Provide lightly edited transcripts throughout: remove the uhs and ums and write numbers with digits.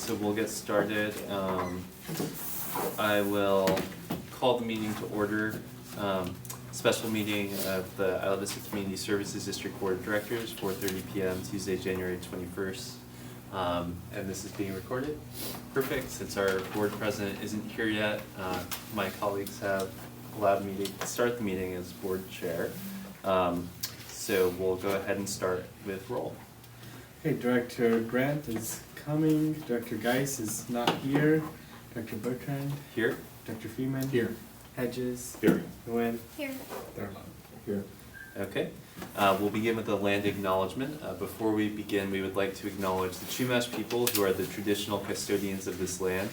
so we'll get started. I will call the meeting to order. Special meeting of the Isla Vista Community Services District Board of Directors, 4:30 p.m. Tuesday, January 21st. And this is being recorded. Perfect. Since our board president isn't here yet, my colleagues have allowed me to start the meeting as board chair. So we'll go ahead and start with roll. Okay, Director Grant is coming, Director Geis is not here, Director Bertrand, Here. Director Freeman, Here. Hedges, Here. Nguyen, Here. Thurlong. Here. Okay. We'll begin with the land acknowledgement. Before we begin, we would like to acknowledge the Chumash people who are the traditional custodians of this land.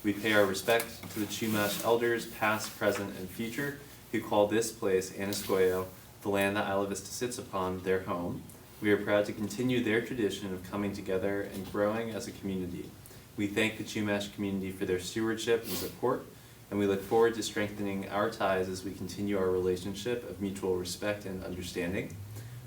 We pay our respect to the Chumash elders, past, present, and future, who call this place, Anascoyo, the land that Isla Vista sits upon, their home. We are proud to continue their tradition of coming together and growing as a community. We thank the Chumash community for their stewardship and support, and we look forward to strengthening our ties as we continue our relationship of mutual respect and understanding.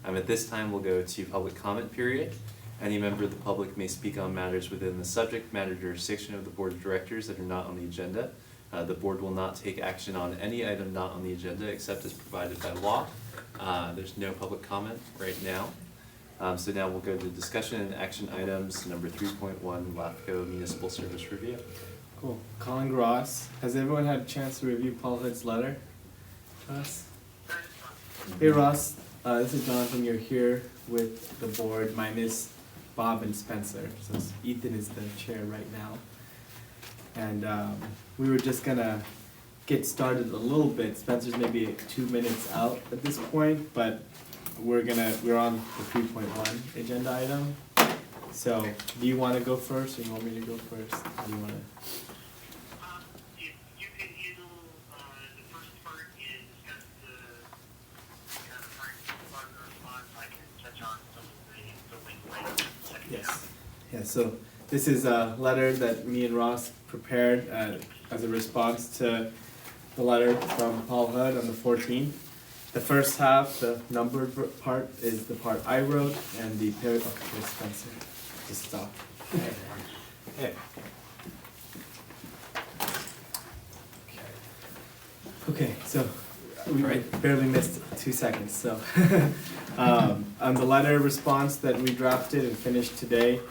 At this time, we'll go to public comment period. Any member of the public may speak on matters within the subject matter jurisdiction of the Board of Directors that are not on the agenda. The board will not take action on any item not on the agenda except as provided by law. There's no public comment right now. So now we'll go to discussion and action items, number 3.1, LAFCO Municipal Service Review. Cool. Colin Gross, has everyone had a chance to review Paul Hood's letter to us? Hey Ross, this is Jonathan, you're here with the board, minus Bob and Spencer, so Ethan is the chair right now. And we were just gonna get started a little bit. Spencer's maybe 2 minutes out at this point, but we're on the 3.1 agenda item. So, do you want to go first, or you want me to go first? How do you want to? If you could handle the first part and discuss the kind of partner response, I can touch on some of the things later. Second half. Yeah, so this is a letter that me and Ross prepared as a response to the letter from Paul Hood on the 14th. The first half, the numbered part, is the part I wrote, and the there's Spencer. Just stop. Okay. Okay, so we barely missed 2 seconds. So on the letter response that we drafted and finished today,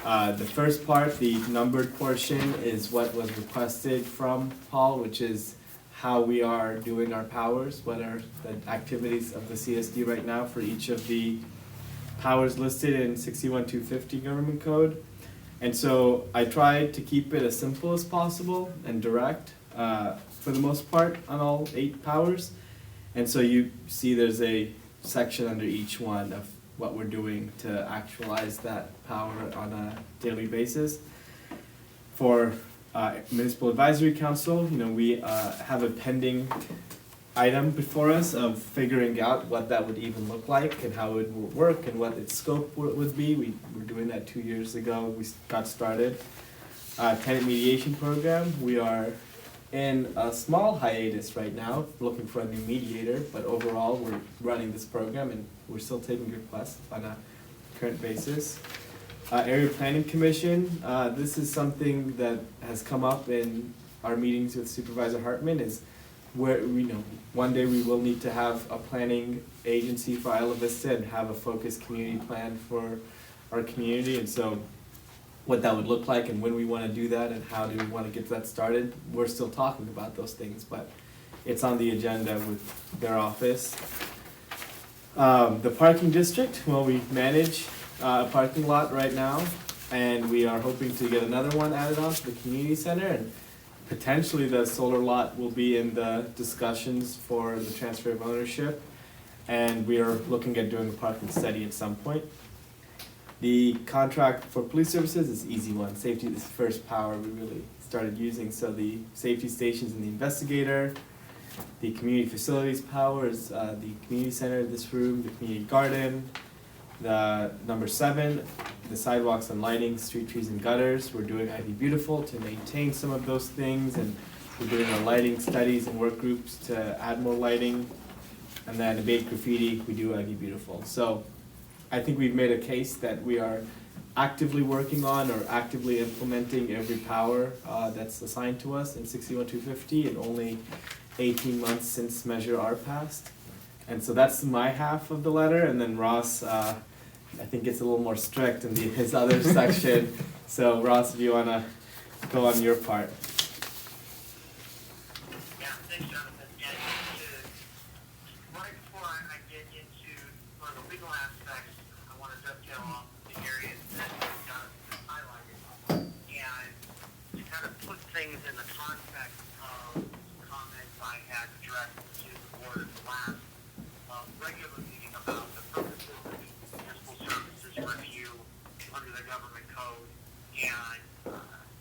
the first part, the numbered portion, is what was requested from Paul, which is how we are doing our powers, what are the activities of the CSD right now for each of the powers listed in 61250 Government Code. And so I tried to keep it as simple as possible and direct for the most part on all 8 powers. And so you see there's a section under each one of what we're doing to actualize that power on a daily basis. For Municipal Advisory Council, we have a pending item before us of figuring out what that would even look like and how it would work and what its scope would be. We were doing that 2 years ago. We got started. Tenant mediation program, we are in a small hiatus right now, looking for a new mediator, but overall we're running this program and we're still taking requests on a current basis. Area Planning Commission, this is something that has come up in our meetings with Supervisor Hartman, is where one day we will need to have a planning agency for Isla Vista and have a focused community plan for our community. And so what that would look like and when we want to do that and how do we want to get that started, we're still talking about those things, but it's on the agenda with their office. The parking district, well, we manage a parking lot right now, and we are hoping to get another one added on to the community center, and potentially the solar lot will be in the discussions for the transfer of ownership, and we are looking at doing a parking study at some point. The contract for police services is an easy one. Safety is the first power we really started using, so the safety stations and the investigator. The community facilities power is the community center, this room, the community garden. The number 7, the sidewalks and lighting, street trees and gutters. We're doing ID Beautiful to maintain some of those things, and we're doing our lighting studies and work groups to add more lighting. And then abate graffiti, we do ID Beautiful. So I think we've made a case that we are actively working on or actively implementing every power that's assigned to us in 61-250, and only 18 months since Measure R passed. And so that's my half of the letter, and then Ross, I think gets a little more strict in his other section. So Ross, if you want to go on your part. Yeah, thanks, Jonathan. And right before I get into one of the legal aspects, I want to dovetail off the areas that Jonathan highlighted. And to kind of put things in the context of comments I had addressed to the board at the last regular meeting about the purposes of the municipal services review under the government code and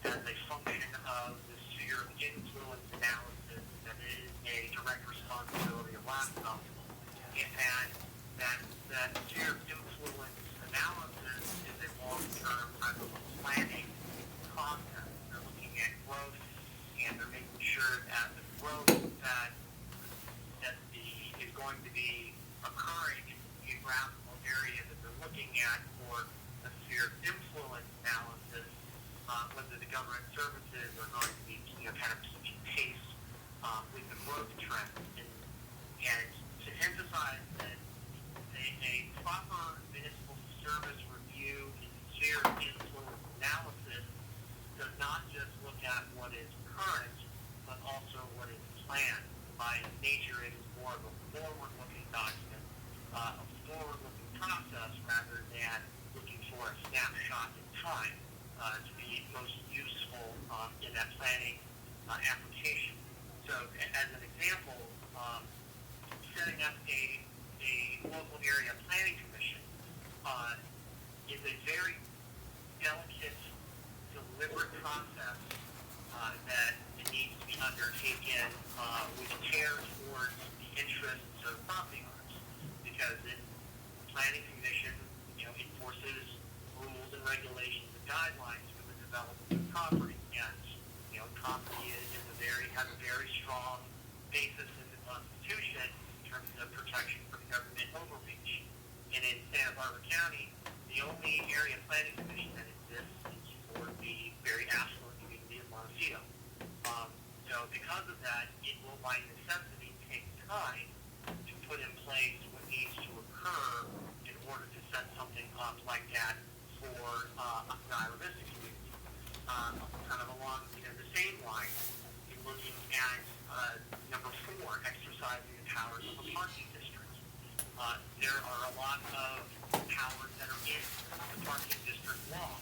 as a function of the sphere of influence analysis that is a direct responsibility of LAFCO. And that sphere of influence analysis is a long-term type of planning process. They're looking at growth and they're making sure that the growth that is going to be occurring in the geographical area that they're looking at for a sphere of influence analysis, whether the government services are going to be, kind of keeping pace with the growth trend. And to emphasize that a proper municipal service review and sphere of influence analysis does not just look at what is current, but also what is planned. By nature, it is more of a forward-looking document, a forward-looking process, rather than looking for a snapshot in time to be most useful in that planning application. So, as an example, setting up a local area planning commission is a very delicate, deliberate process that needs to be undertaken with care towards the interests of property owners, because the planning commission, enforces rules and regulations and guidelines for the development of property, and property has a very strong basis in the Constitution in terms of protection from government overreach. And in Santa Barbara County, the only area planning commission that exists is for the very affluent community of Montecito. So because of that, it will by necessity take time to put in place what needs to occur in order to set something up like that for the Isla Vista community. Kind of along the same line, in looking at number 4, exercising the powers of a parking district. There are a lot of powers that are in the parking district law,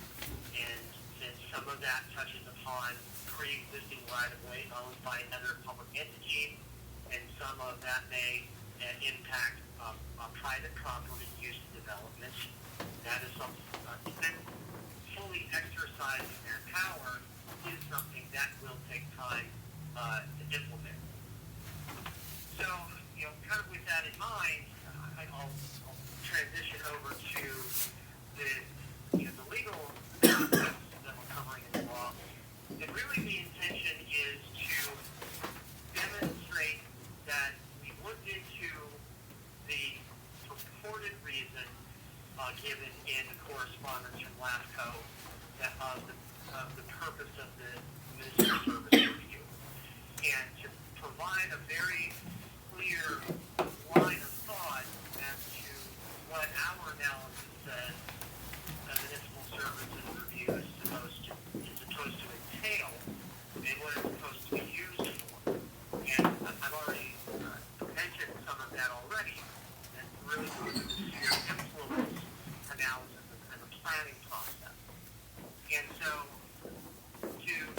and since some of that touches upon pre-existing right-of-way owned by another public entity, and some of that may impact private property use development, that is something fully exercising that power is something that will take time to implement. So, kind of with that in mind, I'll transition over to the legal aspects that we're covering in the law. And really the intention is to demonstrate that we looked into the purported reason given in the correspondence from LAFCO of the purpose of the municipal service review, and to provide a very clear line of thought as to what our analysis says a municipal services review is supposed to entail and what it's supposed to be used for. And I've already mentioned some of that already, and really the sphere of influence analysis and the planning process. And so,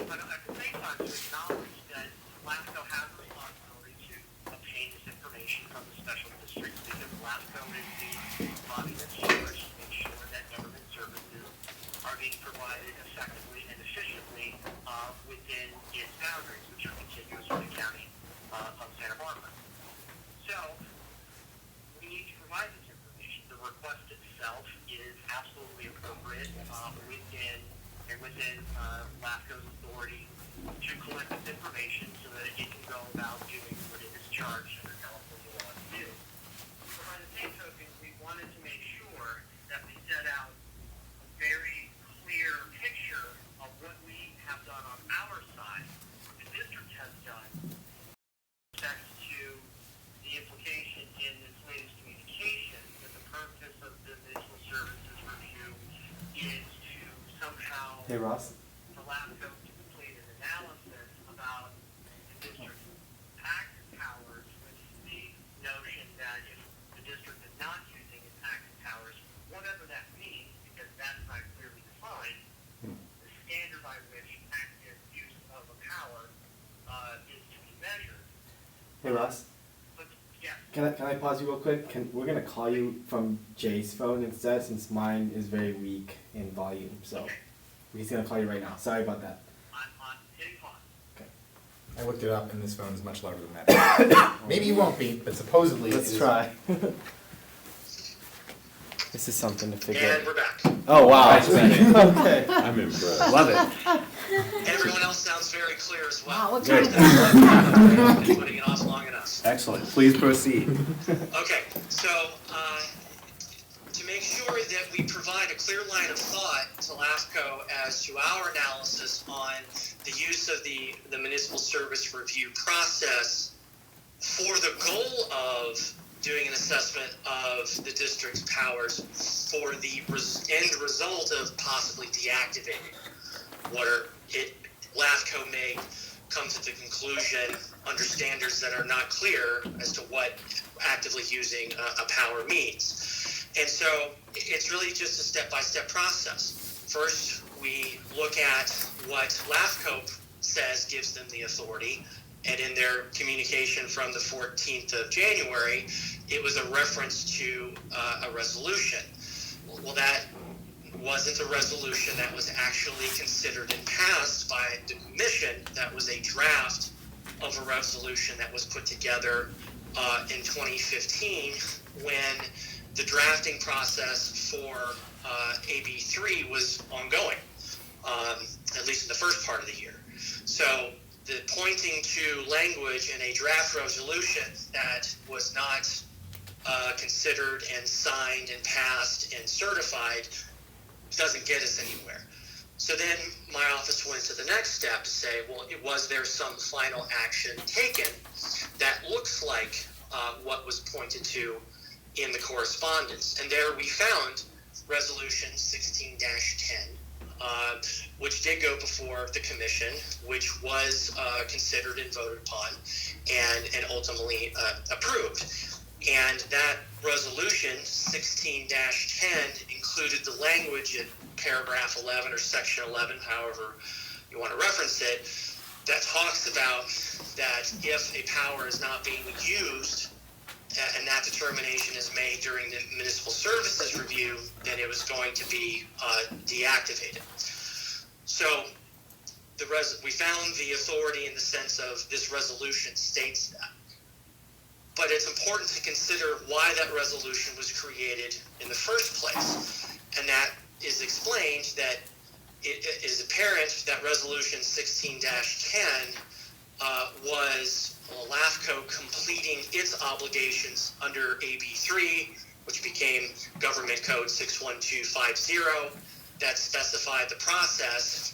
but at the same time, to acknowledge that LAFCO has a responsibility to obtain this information from the special districts, because LAFCO is the body that's charged to make sure that government services are being provided effectively and efficiently within its boundaries, which are contiguous with the county of Santa Barbara. So, we need to provide this information. The request itself is absolutely appropriate within LAFCO's authority to collect this information so that it can go about doing what it is charged under California law to do. But by the same token, we wanted to make sure that we set out a very Hey, Ross. for LAFCO to complete an analysis about the district's active powers with the notion that if the district is not using its active powers, whatever that means, because that's not clearly defined, the standard by which active use of a power is to be measured. Hey, Ross. But, yes. Can I pause you real quick? We're gonna call you from Jay's phone instead, since mine is very weak in volume. So he's gonna call you right now. Sorry about that. I'm hitting pause. Okay. I looked it up and this phone is much louder than that. Maybe you won't be, but supposedly it Let's is. try. This is something to figure And out. we're back. Oh wow. Nice, man. Okay. I'm impressed. Love it. Everyone else sounds very clear as well. Wow, what Good. Been putting it off long enough. Excellent. Please proceed. Okay, so to make sure that we provide a clear line of thought to LAFCO as to our analysis on the use of the municipal service review process for the goal of doing an assessment of the district's powers for the end result of possibly deactivating LAFCO may come to the conclusion under standards that are not clear as to what actively using a power means. And so it's really just a step-by-step process. First, we look at what LAFCO says gives them the authority, and in their communication from the 14th of January, it was a reference to a resolution. Well, that wasn't a resolution that was actually considered and passed by the commission. That was a draft of a resolution that was put together in 2015 when the drafting process for AB3 was ongoing, at least in the first part of the year. So the pointing to language in a draft resolution that was not considered and signed and passed and certified doesn't get us anywhere. So then my office went to the next step to say, well, was there some final action taken that looks like what was pointed to in the correspondence? And there we found Resolution 16-10, which did go before the commission, which was considered and voted upon and ultimately approved. And that resolution, 16-10, included the language in paragraph 11 or section 11, however you want to reference it, that talks about that if a power is not being used and that determination is made during the municipal services review, then it was going to be deactivated. So we found the authority in the sense of this resolution states that. But it's important to consider why that resolution was created in the first place. And that is explained that it is apparent that Resolution 16-10 was LAFCO completing its obligations under AB3, which became Government Code 61250, that specified the process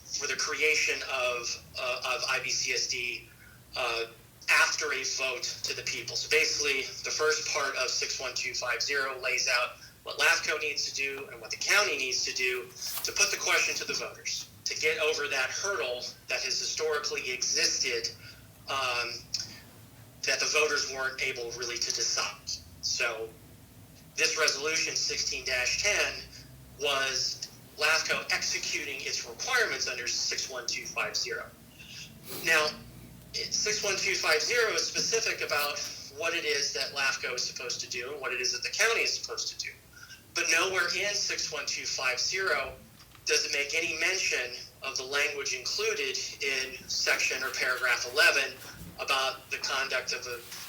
for the creation of IVCSD after a vote to the people. So basically, the first part of 61250 lays out what LAFCO needs to do and what the county needs to do to put the question to the voters, to get over that hurdle that has historically existed, that the voters weren't able really to decide. So this resolution, 16-10, was LAFCO executing its requirements under 61250. Now, 61250 is specific about what it is that LAFCO is supposed to do and what it is that the county is supposed to do. But nowhere in 61250 does it make any mention of the language included in section or paragraph 11 about the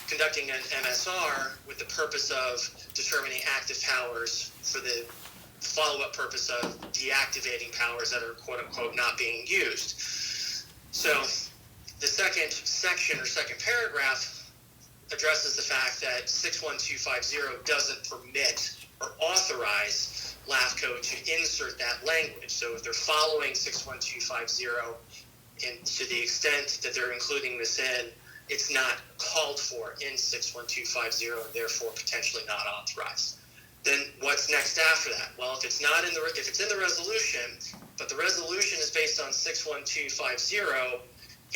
conducting an MSR with the purpose of determining active powers for the follow-up purpose of deactivating powers that are quote-unquote not being used. So the second section or second paragraph addresses the fact that 61250 doesn't permit or authorize LAFCO to insert that language. So if they're following 61250 and to the extent that they're including this in, it's not called for in 61250 and therefore potentially not authorized. then what's next after that? Well, if it's not in the if it's in the resolution, but the resolution is based on 61250,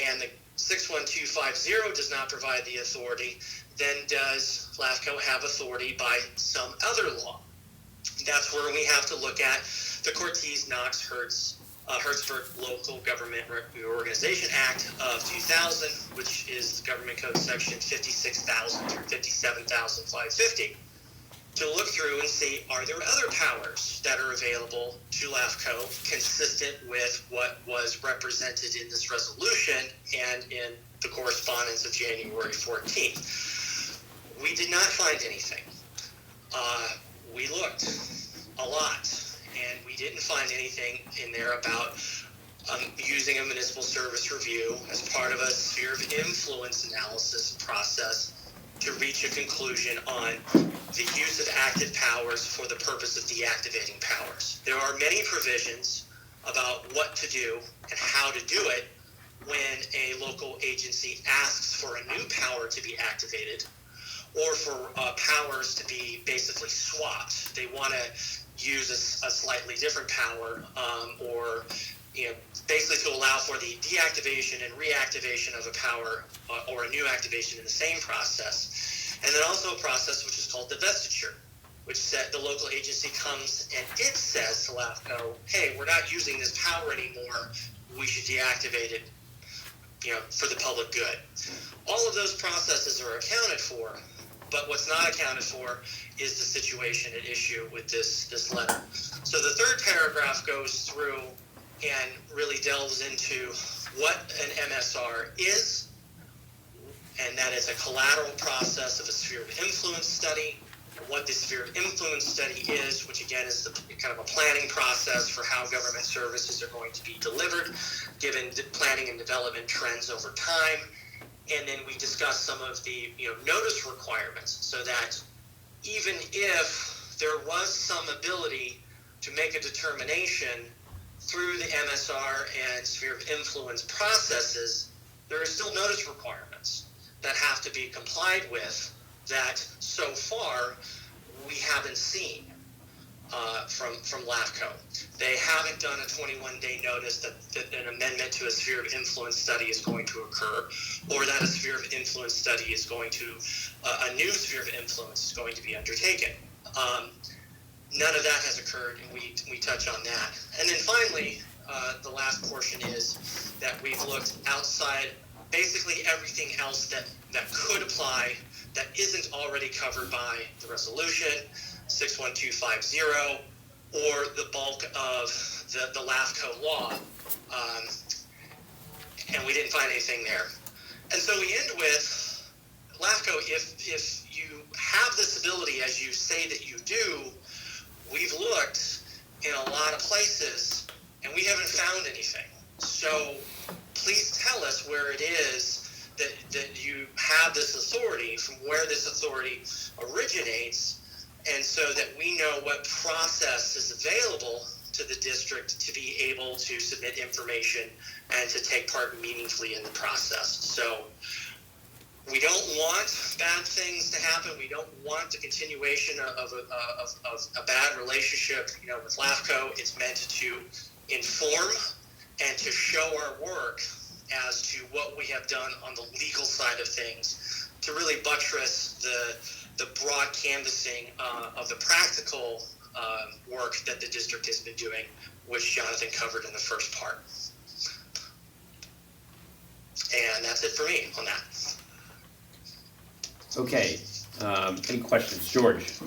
and the 61250 does not provide the authority, then does LAFCO have authority by some other law? That's where we have to look at the Cortez-Knox-Hertzberg Local Government Reorganization Act of 2000, which is Government Code Section 56,000 through 57,550, to look through and see, are there other powers that are available to LAFCO consistent with what was represented in this resolution and in the correspondence of January 14th. We did not find anything. We looked a lot, and we didn't find anything in there about using a municipal service review as part of a sphere of influence analysis process to reach a conclusion on the use of active powers for the purpose of deactivating powers. There are many provisions about what to do and how to do it when a local agency asks for a new power to be activated, or for powers to be basically swapped. They want to use a slightly different power, or basically to allow for the deactivation and reactivation of a power or a new activation in the same process. And then also a process which is called divestiture, which said the local agency comes and it says to LAFCO, hey, we're not using this power anymore, we should deactivate it, for the public good. All of those processes are accounted for, but what's not accounted for is the situation at issue with this letter. So the third paragraph goes through and really delves into what an MSR is, and that is a collateral process of a sphere of influence study, and what the sphere of influence study is, which again is kind of a planning process for how government services are going to be delivered, given the planning and development trends over time. And then we discuss some of the notice requirements, so that even if there was some ability to make a determination through the MSR and sphere of influence processes, there are still notice requirements that have to be complied with that so far we haven't seen from LAFCO. They haven't done a 21-day notice that an amendment to a sphere of influence study is going to occur, or that a sphere of influence study is going to, a new sphere of influence is going to be undertaken. None of that has occurred, and we touch on that. And then finally, the last portion is that we've looked outside basically everything else that could apply that isn't already covered by the resolution, 61250, or the bulk of the LAFCO law, and we didn't find anything there. And so we end with, LAFCO, if you have this ability, as you say that you do, we've looked in a lot of places, and we haven't found anything. So please tell us where it is that you have this authority, from where this authority originates, and so that we know what process is available to the district to be able to submit information and to take part meaningfully in the process. So we don't want bad things to happen. We don't want the continuation of a bad relationship, with LAFCO. It's meant to inform and to show our work as to what we have done on the legal side of things, to really buttress the broad canvassing of the practical work that the district has been doing, which Jonathan covered in the first part. And that's it for me on that. Okay, any questions? George?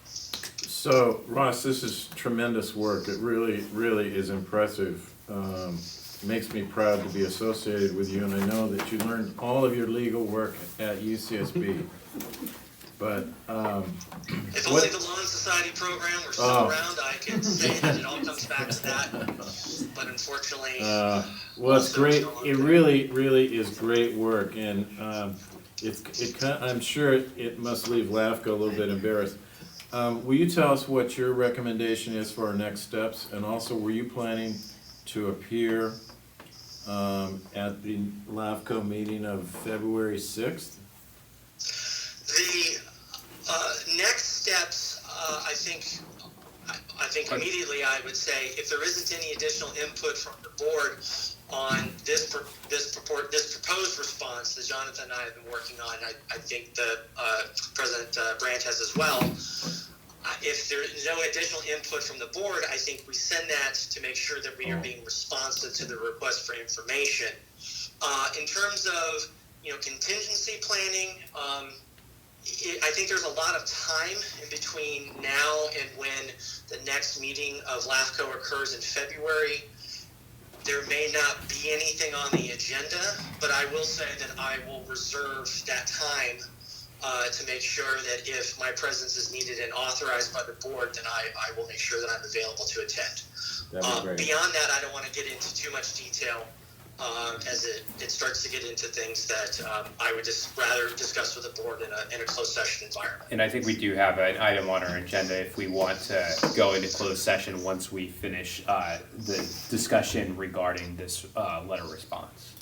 So, Ross, this is tremendous work. It really, really is impressive. Makes me proud to be associated with you, and I know that you learned all of your legal work at UCSB. But, if only the Lawn Society program were still around, I could say that it all comes back to that. But unfortunately, well, it's great. It really, really is great work, and I'm sure it must leave LAFCO a little bit embarrassed. Will you tell us what your recommendation is for our next steps, and also were you planning to appear at the LAFCO meeting of February 6th? the next steps I think immediately I would say if there isn't any additional input from the board on this proposed response that Jonathan and I have been working on, I think the President Branch has as well. If there is no additional input from the board, I think we send that to make sure that we are being responsive to the request for information. In terms of contingency planning, I think there's a lot of time in between now and when the next meeting of LAFCO occurs in February. There may not be anything on the agenda, but I will say that I will reserve that time to make sure that if my presence is needed and authorized by the board, then I will make sure that I'm available to attend. That'd be great. Beyond that, I don't want to get into too much detail as it starts to get into things that I would just rather discuss with the board in a closed session environment. And I think we do have an item on our agenda if we want to go into closed session once we finish the discussion regarding this letter response.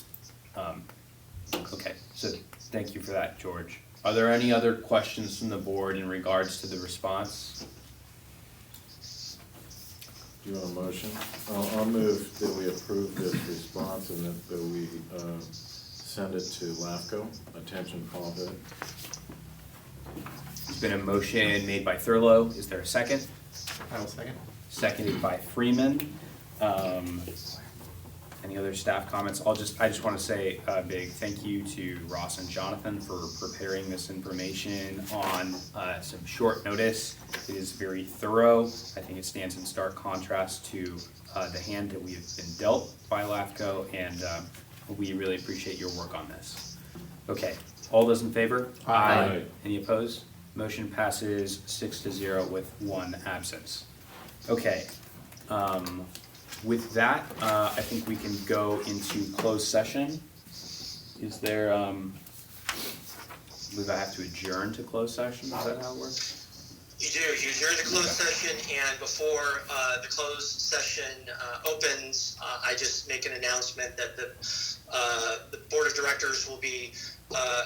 Okay, so thank you for that, George. Are there any other questions from the board in regards to the response? Do you want a motion? I'll move that we approve this response and that we send it to LAFCO. Attention, Paul Hood. There's been a motion made by Thurlow. Is there a second? I will second. Seconded by Freeman. Any other staff comments? I just want to say a big thank you to Ross and Jonathan for preparing this information on some short notice. It is very thorough. I think it stands in stark contrast to the hand that we have been dealt by LAFCO, and we really appreciate your work on this. Okay, all those in favor? Aye. Any opposed? Motion passes 6-0 with 1 absence. Okay. With that, I think we can go into closed session. Is there, I believe I have to adjourn to closed session, is that how it works? You do. You adjourn the closed session, and before the closed session opens, I just make an announcement that the board of directors will be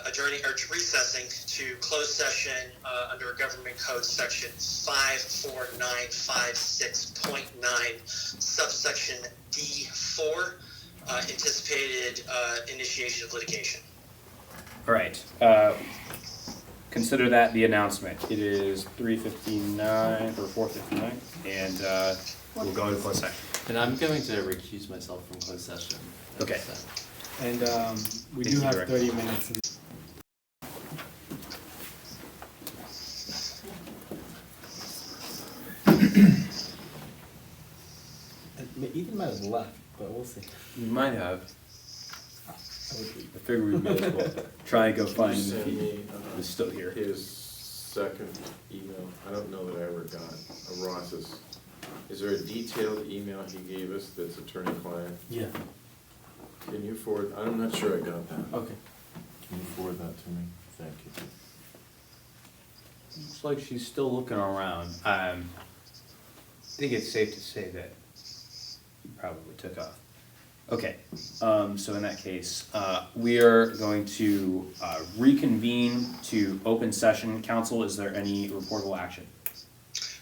adjourning or recessing to closed session under Government Code Section 54956.9, subsection D4, anticipated initiation of litigation. All right, consider that the announcement. It is 3:59 or 4:59, and we'll go into closed session. And I'm going to recuse myself from closed session. Okay. And we Thank do you, have Director. 30 minutes. Ethan might have left, but we'll see. You might have. I would be. I figure we may as well try and go find him if Send he me is still here. his second email. I don't know that I ever got Ross's. Is there a detailed email he gave us that's attorney-client? Yeah. Can you forward, I'm not sure I got that. Okay. Can you forward that to me? Thank you. Looks like she's still looking around. I think it's safe to say that you probably took off. Okay, so in that case, we are going to reconvene to open session. Council, is there any reportable action?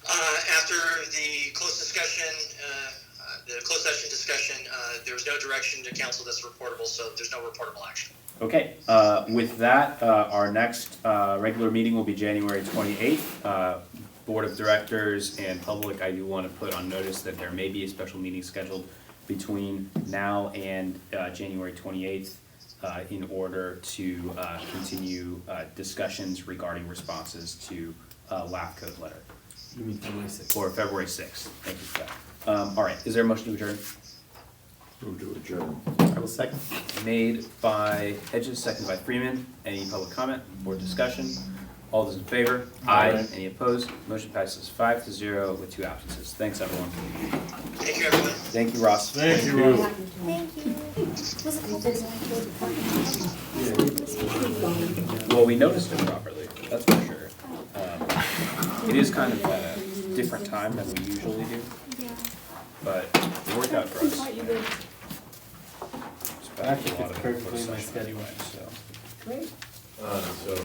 After the closed discussion, the closed session discussion, there was no direction to council that's reportable, so there's no reportable action. Okay, with that, our next regular meeting will be January 28th. Board of Directors and public, I do want to put on notice that there may be a special meeting scheduled between now and January 28th in order to continue discussions regarding responses to LAFCO's letter. You mean February 6th? Or February 6th, thank you for that. All right, is there a motion to adjourn? Move to adjourn. I will second. Made by Hedges, seconded by Freeman. Any public comment or discussion? All those in favor? Aye. Any opposed? Motion passes 5-0 with 2 absences. Thanks, everyone. Thank you, everyone. Thank you, Ross. Thank you. Thank you. Was it couple? Well, we noticed it properly, that's for sure. It is kind of at a different time than we usually do, Yeah. but it worked out for us. Thought you would. It's been a Actually, lot fits of perfectly in my session schedule. anyway, so. Great. So